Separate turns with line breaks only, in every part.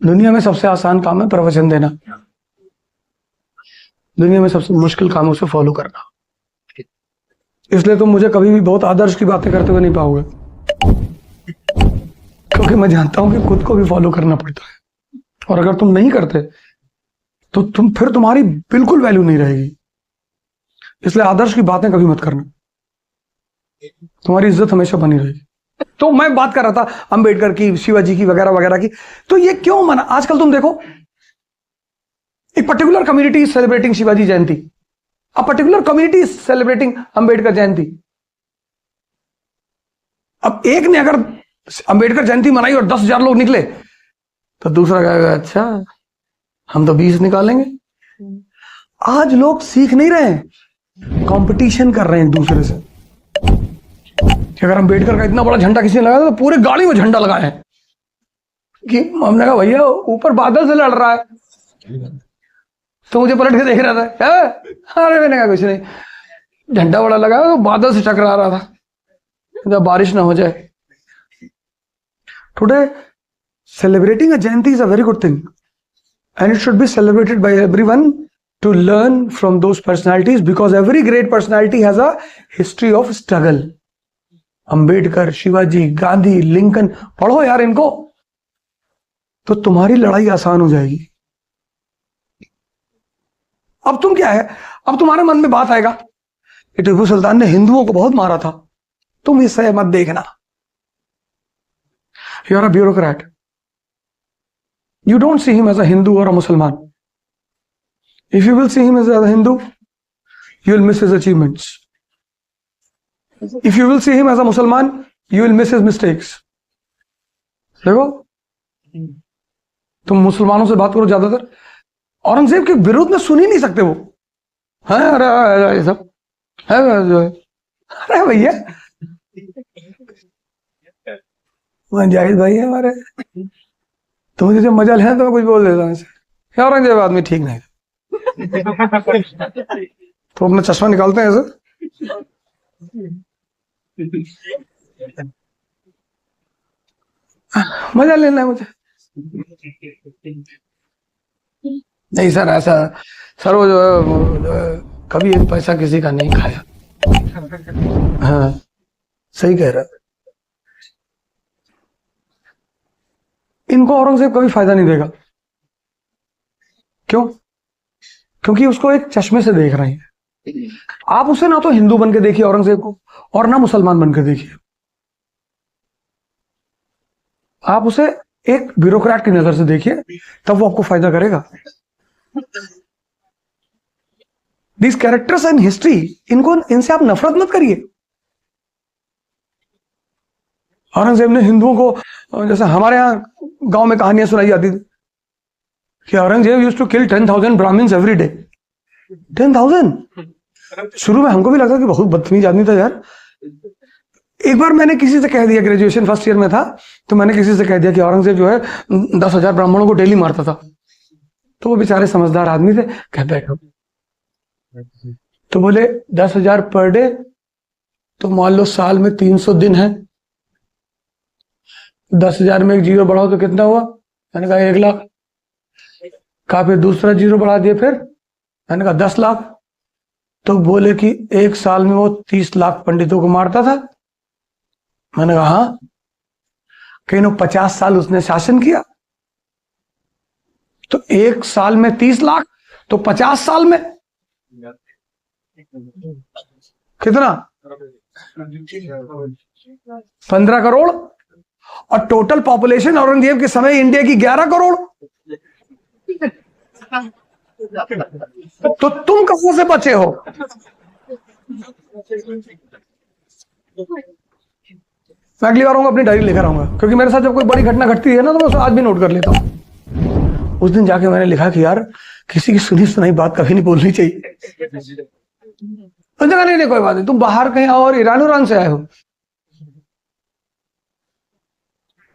दुनिया में सबसे आसान काम है प्रवचन देना, दुनिया में सबसे मुश्किल काम है उसे फॉलो करना। इसलिए तुम मुझे कभी भी बहुत आदर्श की बातें करते हुए नहीं पाओगे, क्योंकि मैं जानता हूं कि खुद को भी फॉलो करना पड़ता है, और अगर तुम नहीं करते तो फिर तुम्हारी बिल्कुल वैल्यू नहीं रहेगी। इसलिए आदर्श की बातें कभी मत करना, तुम्हारी इज्जत हमेशा बनी रहेगी। तो मैं बात कर रहा था अंबेडकर की, शिवाजी की, वगैरह वगैरह की। तो ये क्यों मना? आजकल तुम देखो, एक particular community is celebrating Shivaji Jayanti, a particular community is celebrating Ambedkar Jayanti. अब एक ने अगर अंबेडकर जयंती मनाई और 10,000 लोग निकले, तो दूसरा कहेगा अच्छा हम तो 20 निकालेंगे। आज लोग सीख नहीं रहे हैं, कंपटीशन कर रहे हैं एक दूसरे से कि अगर अंबेडकर का इतना बड़ा झंडा किसी ने लगाया तो पूरे गाड़ी में झंडा लगाए हैं। कि हमने कहा भैया ऊपर बादल से लड़ रहा है, तो मुझे पलट के देख रहा था, अरे मैंने कहा कुछ नहीं, झंडा बड़ा लगा तो बादल से टकरा रहा था, जब बारिश ना हो जाए। Today celebrating a Jayanti is a very good thing, and it should be celebrated by everyone to learn from those personalities, because every great personality has a history of struggle. Ambedkar, Shivaji, Gandhi, Lincoln, पढ़ो यार इनको, तो तुम्हारी लड़ाई आसान हो जाएगी। अब तुम क्या है, अब तुम्हारे मन में बात आएगा कि टीपू सुल्तान ने हिंदुओं को बहुत मारा था, तुम इससे मत देखना। You are a bureaucrat. You don't see him as a Hindu or a Muslim. If you will see him as a Hindu, you will miss his achievements. If you will see him as a Muslim, you will miss his mistakes. देखो, तुम मुसलमानों से बात करो ज्यादातर, औरंगजेब के विरोध में सुन ही नहीं सकते वो। है अरे सब है, अरे भैया जाहिद भाई है हमारे, तो मुझे जब मजा लेना तो मैं कुछ बोल देता हूँ ऐसे, औरंगजेब आदमी ठीक नहीं तो अपना चश्मा निकालते हैं ऐसे, मजा लेना है मुझे। नहीं सर ऐसा, सर वो जो है कभी एक पैसा किसी का नहीं खाया। हाँ सही कह रहा है। इनको औरंगजेब कभी फायदा नहीं देगा। क्यों? क्योंकि उसको एक चश्मे से देख रहे हैं। आप उसे ना तो हिंदू बन के देखिए औरंगजेब को, और ना मुसलमान बन के देखिए, आप उसे एक ब्यूरोक्रेट की नजर से देखिए, तब वो आपको फायदा करेगा। These characters in history, इनसे आप नफरत मत करिए। औरंगजेब ने हिंदुओं को, जैसे हमारे यहाँ गांव में कहानियां सुनाई जाती थी कि Aurangzeb used to kill 10,000 Brahmins every day. 10,000। शुरू में हमको भी लगा कि बहुत बदतमीज आदमी था यार। एक बार मैंने किसी से कह दिया, ग्रेजुएशन फर्स्ट ईयर में था, तो मैंने किसी से कह दिया कि औरंगजेब जो है 10,000 ब्राह्मणों को डेली मारता था। तो वो बेचारे समझदार आदमी थे, कह बैठो, तो बोले 10,000 पर डे, तो मान लो साल में 300 दिन है, 10,000 में एक जीरो बढ़ाओ तो कितना हुआ? मैंने कहा 1 लाख। कहा फिर दूसरा जीरो बढ़ा दिया, फिर मैंने कहा 10 लाख। तो बोले कि एक साल में वो 30 लाख पंडितों को मारता था। मैंने कहा हाँ। कहीं 50 साल उसने शासन किया, तो एक साल में 30 लाख, तो 50 साल में कितना? 15 करोड़। और टोटल पॉपुलेशन औरंगजेब के समय इंडिया की 11 करोड़। तो तुम कहां से बचे हो? मैं अगली बार आऊंगा अपनी डायरी लेकर आऊंगा, क्योंकि मेरे साथ जब कोई बड़ी घटना घटती है ना, तो मैं उसे आज भी नोट कर लेता हूं। उस दिन जाके मैंने लिखा कि यार किसी की सुनी सुनाई बात कभी नहीं बोलनी चाहिए। तो जगह नहीं, कोई बात नहीं, तुम बाहर कहीं और ईरान से आए हो।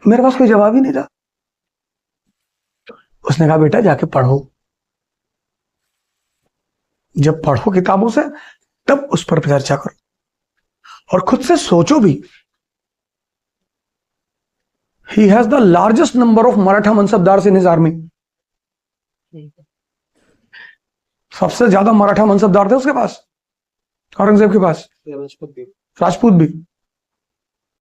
मेरे पास कोई जवाब ही नहीं था। उसने कहा बेटा जाके पढ़ो, जब पढ़ो किताबों से तब उस पर चर्चा करो, और खुद से सोचो भी He has the largest number of Maratha mansabdars in his army. सबसे ज्यादा मराठा मनसबदार थे उसके पास, औरंगजेब के पास, राजपूत भी।